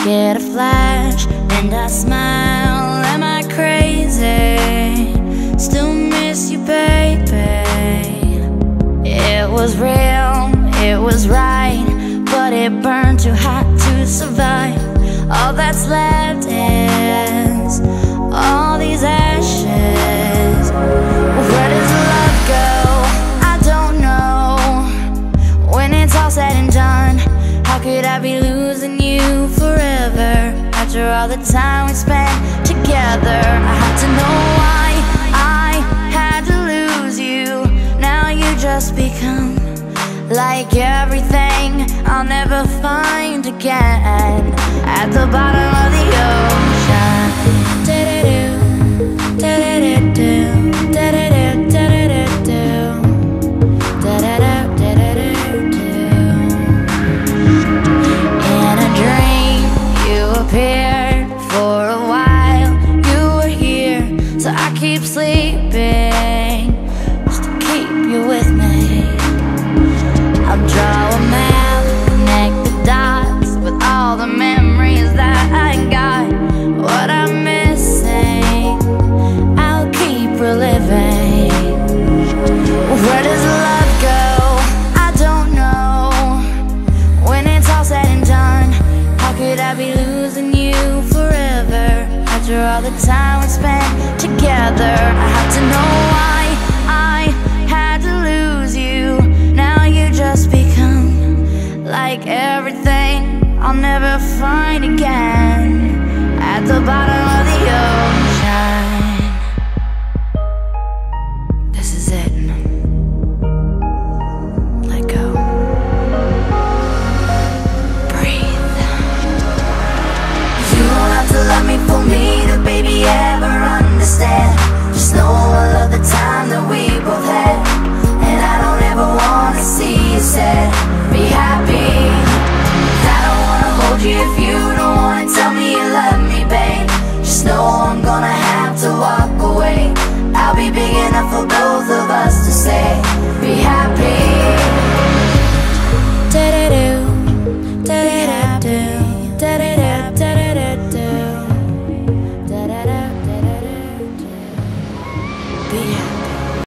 get a flash and I smile. Am I crazy? Still miss you, baby. It was real, it was right, but it burned too hot to survive. All that's left is all these ashes. Where does love go? I don't know. When it's all said and done, how could I be losing you forever? After all the time we spent together, I had to know why I had to lose you. Now you just become like everything I'll never find again. At the bottom of the ocean. Da-da-do, da-da-do, da-da-do, da-da-do, da-da-do, da-da-do. In a dream, you appeared for a while. You were here, so I keep sleeping just to keep you with me. I'll draw a map, connect the dots with all the memories that I got. What I'm missing, I'll keep reliving. Where does love go? I don't know. When it's all said and done, how could I be losing you forever? After all the time we spent together, I have to know why I had to lose you. Now you just become like everything I'll never find again.